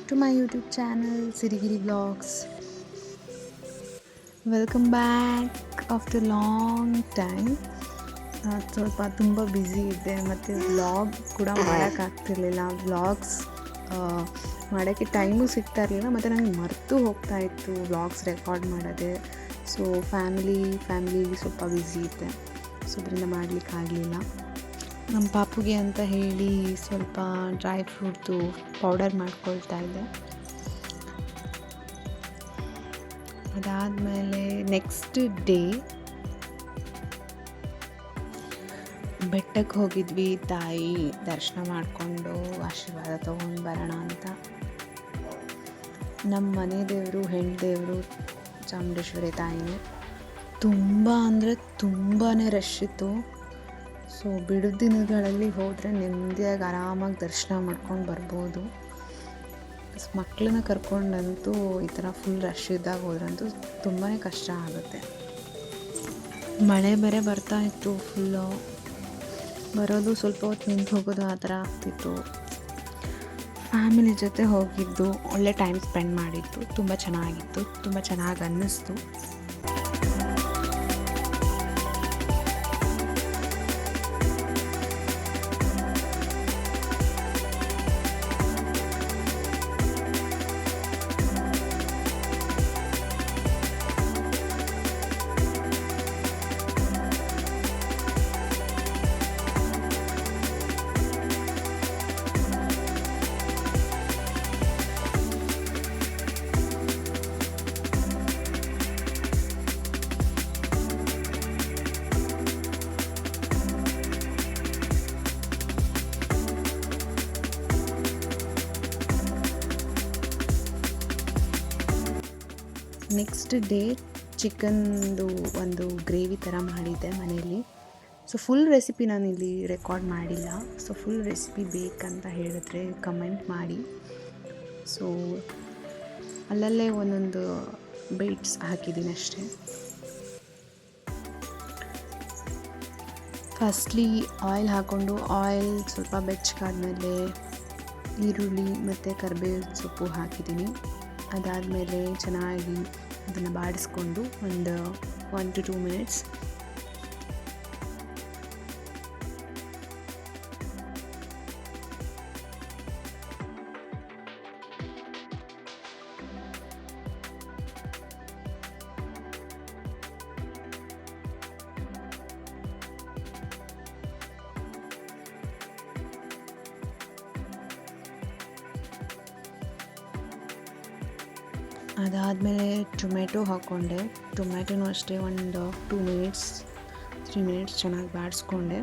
back to my YouTube channel Sirigiri Vlogs. Welcome back after long time. ಸ್ವಲ್ಪ ತುಂಬ busy ಇದ್ದೆ ಮತ್ತು vlog ಕೂಡ ಮಾಡೋಕ್ಕಾಗ್ತಿರ್ಲಿಲ್ಲ. ವ್ಲಾಗ್ಸ್ ಮಾಡೋಕ್ಕೆ ಟೈಮು ಸಿಗ್ತಾ ಇರಲಿಲ್ಲ ಮತ್ತು ನನಗೆ ಮರೆತು ಹೋಗ್ತಾ ಇತ್ತು ವ್ಲಾಗ್ಸ್ ರೆಕಾರ್ಡ್ ಮಾಡೋದೇ. ಸೊ ಫ್ಯಾಮಿಲಿ ಸ್ವಲ್ಪ ಬ್ಯುಸಿ ಇದ್ದೆ, ಸೊ ಅದರಿಂದ ಮಾಡಲಿಕ್ಕಾಗಲಿಲ್ಲ. ನಮ್ಮ ಪಾಪುಗೆ ಅಂತ ಹೇಳಿ ಸ್ವಲ್ಪ ಡ್ರೈ ಫ್ರೂಟ್ದು ಪೌಡರ್ ಮಾಡ್ಕೊಳ್ತಾ ಇದ್ದೆ. ಅದಾದಮೇಲೆ ನೆಕ್ಸ್ಟ್ ಡೇ ಬೆಟ್ಟಕ್ಕೆ ಹೋಗಿದ್ವಿ. ತಾಯಿ ದರ್ಶನ ಮಾಡಿಕೊಂಡು ಆಶೀರ್ವಾದ ತೊಗೊಂಡು ಬರೋಣ ಅಂತ. ನಮ್ಮ ಮನೆ ದೇವರು ಹೆಣ್ಣು ದೇವರು ಚಾಮುಂಡೇಶ್ವರಿ ತಾಯಿನೇ. ತುಂಬ ಅಂದರೆ ತುಂಬಾ ರಶ್ ಇತ್ತು. ಸೊ ಬಿಡು ದಿನಗಳಲ್ಲಿ ಹೋದರೆ ನೆಮ್ಮದಿಯಾಗಿ ಆರಾಮಾಗಿ ದರ್ಶನ ಮಾಡ್ಕೊಂಡು ಬರ್ಬೋದು. ಮಕ್ಕಳನ್ನ ಕರ್ಕೊಂಡಂತೂ ಈ ಥರ ಫುಲ್ ರಶ್ ಇದ್ದಾಗ ಹೋದ್ರಂತೂ ತುಂಬಾ ಕಷ್ಟ ಆಗುತ್ತೆ. ಮಳೆ ಬೇರೆ ಬರ್ತಾ ಇತ್ತು, ಫುಲ್ಲು ಬರೋದು ಸ್ವಲ್ಪ ಹೊತ್ತು ನಿಂತು ಹೋಗೋದು ಆ ಥರ ಆಗ್ತಿತ್ತು. ಫ್ಯಾಮಿಲಿ ಜೊತೆ ಹೋಗಿದ್ದು, ಒಳ್ಳೆ ಟೈಮ್ ಸ್ಪೆಂಡ್ ಮಾಡಿದ್ದು, ತುಂಬ ಚೆನ್ನಾಗಿತ್ತು, ತುಂಬ ಚೆನ್ನಾಗಿ ಅನ್ನಿಸ್ತು. ನೆಕ್ಸ್ಟ್ ಡೇ ಚಿಕನ್ದು ಒಂದು ಗ್ರೇವಿ ಥರ ಮಾಡಿದ್ದೆ ಮನೆಯಲ್ಲಿ. ಸೊ ಫುಲ್ ರೆಸಿಪಿ ನಾನು ಇಲ್ಲಿ ರೆಕಾರ್ಡ್ ಮಾಡಿಲ್ಲ. ಸೊ ಫುಲ್ ರೆಸಿಪಿ ಬೇಕಂತ ಹೇಳಿದ್ರೆ ಕಮೆಂಟ್ ಮಾಡಿ. ಸೊ ಅಲ್ಲಲ್ಲೇ ಒಂದೊಂದು ಬೈಟ್ಸ್ ಹಾಕಿದ್ದೀನಿ ಅಷ್ಟೇ. ಫಸ್ಟ್ಲಿ ಆಯಿಲ್ ಹಾಕ್ಕೊಂಡು, ಆಯಿಲ್ ಸ್ವಲ್ಪ ಬೆಚ್ಚಗಾದ್ಮೇಲೆ ಈರುಳ್ಳಿ ಮತ್ತು ಕರಿಬೇವು ಸೊಪ್ಪು ಹಾಕಿದ್ದೀನಿ. ಅದಾದಮೇಲೆ ಚೆನ್ನಾಗಿ ಅದನ್ನು ಬಾಡಿಸ್ಕೊಂಡು ಒಂದು 1 to 2 minutes ಅದಾದಮೇಲೆ ಟೊಮೆಟೊ ಹಾಕ್ಕೊಂಡೆ. ಟೊಮೆಟೊನೂ ಅಷ್ಟೇ ಒಂದು 2 minutes 3 minutes ಚೆನ್ನಾಗಿ ಬಾಡಿಸ್ಕೊಂಡೆ.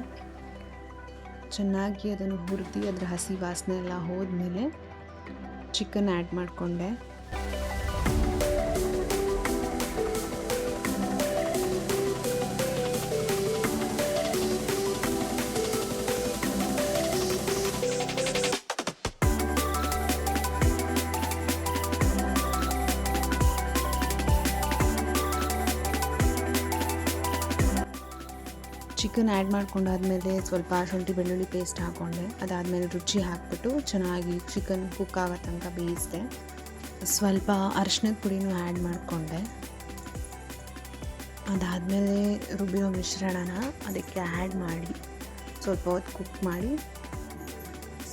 ಚೆನ್ನಾಗಿ ಅದನ್ನು ಹುರಿದು ಅದರ ಹಸಿ ವಾಸನೆ ಎಲ್ಲ ಹೋದ್ಮೇಲೆ ಚಿಕನ್ ಆ್ಯಡ್ ಮಾಡಿಕೊಂಡೆ. ಚಿಕನ್ ಆ್ಯಡ್ ಮಾಡ್ಕೊಂಡಾದ್ಮೇಲೆ ಸ್ವಲ್ಪ ಶುಂಠಿ ಬೆಳ್ಳುಳ್ಳಿ ಪೇಸ್ಟ್ ಹಾಕ್ಕೊಂಡೆ. ಅದಾದಮೇಲೆ ರುಚಿ ಹಾಕ್ಬಿಟ್ಟು ಚೆನ್ನಾಗಿ ಚಿಕನ್ ಕುಕ್ ಆಗೋ ತನಕ ಬೇಯಿಸಿದೆ. ಸ್ವಲ್ಪ ಅರಿಶಿನದ ಪುಡಿನೂ ಆ್ಯಡ್ ಮಾಡಿಕೊಂಡೆ. ಅದಾದಮೇಲೆ ರುಬ್ಬಿರೋ ಮಿಶ್ರಣನ ಅದಕ್ಕೆ ಆ್ಯಡ್ ಮಾಡಿ ಸ್ವಲ್ಪ ಹೊತ್ತು ಕುಕ್ ಮಾಡಿ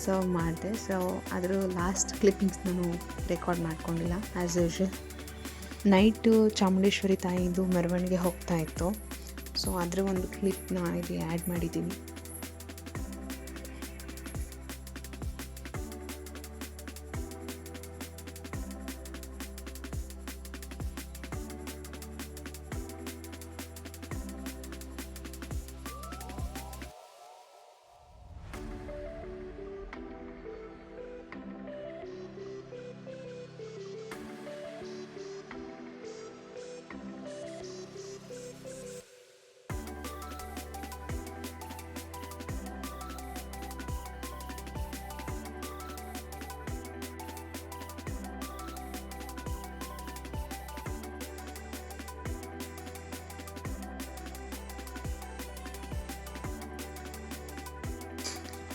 ಸರ್ವ್ ಮಾಡಿದೆ. ಸೊ ಅದರ ಲಾಸ್ಟ್ ಕ್ಲಿಪ್ಪಿಂಗ್ಸ್ ನಾನು ರೆಕಾರ್ಡ್ ಮಾಡ್ಕೊಂಡಿಲ್ಲ. ಆ್ಯಸ್ ಯೂಶ್ವಲ್ ನೈಟು ಚಾಮುಂಡೇಶ್ವರಿ ತಾಯಿದು ಮೆರವಣಿಗೆ ಹೋಗ್ತಾ ಇತ್ತು. ಸೊ ಅದರ ಒಂದು ಕ್ಲಿಪ್ನ ಇಲ್ಲಿ ಆ್ಯಡ್ ಮಾಡಿದ್ದೀನಿ.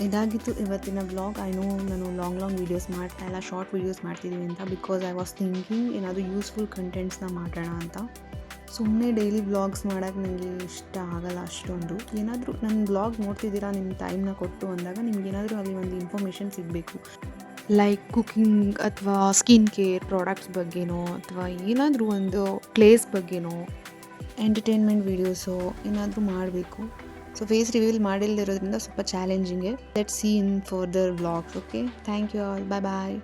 ಇದಾಗಿತ್ತು ಇವತ್ತಿನ ವ್ಲಾಗ್. ಐ ನೋ ನಾನು ಲಾಂಗ್ ವೀಡಿಯೋಸ್ ಮಾಡ್ತಾ ಇಲ್ಲ, ಶಾರ್ಟ್ ವೀಡಿಯೋಸ್ ಮಾಡ್ತಿದ್ದೀನಿ ಅಂತ, ಬಿಕಾಸ್ ಐ ವಾಸ್ ಥಿಂಕಿಂಗ್ ಏನಾದರೂ ಯೂಸ್ಫುಲ್ ಕಂಟೆಂಟ್ಸ್ನ ಮಾಡೋಣ ಅಂತ. ಸುಮ್ಮನೆ ಡೈಲಿ ವ್ಲಾಗ್ಸ್ ಮಾಡೋಕ್ಕೆ ನನಗೆ ಇಷ್ಟ ಆಗಲ್ಲ ಅಷ್ಟೊಂದು. ಏನಾದರೂ ನನ್ನ ವ್ಲಾಗ್ ನೋಡ್ತಿದ್ದೀರಾ, ನಿಮ್ಮ ಟೈಮ್ನ ಕೊಟ್ಟು ಅಂದಾಗ ನಿಮ್ಗೇನಾದರೂ ಅಲ್ಲಿ ಒಂದು ಇನ್ಫಾರ್ಮೇಷನ್ ಸಿಗಬೇಕು, ಲೈಕ್ ಕುಕಿಂಗ್ ಅಥವಾ ಸ್ಕಿನ್ ಕೇರ್ ಪ್ರಾಡಕ್ಟ್ಸ್ ಬಗ್ಗೆನೋ, ಅಥವಾ ಏನಾದರೂ ಒಂದು ಪ್ಲೇಸ್ ಬಗ್ಗೆನೋ, ಎಂಟರ್ಟೈನ್ಮೆಂಟ್ ವೀಡಿಯೋಸು ಏನಾದರೂ ಮಾಡಬೇಕು. ಸೊ ಫೇಸ್ ರಿವೀಲ್ ಮಾಡಿಲ್ಲದಿರೋದ್ರಿಂದ ಸ್ವಲ್ಪ ಚಾಲೆಂಜಿಂಗೆ. Let's see in further vlogs. Okay, thank you all, bye bye.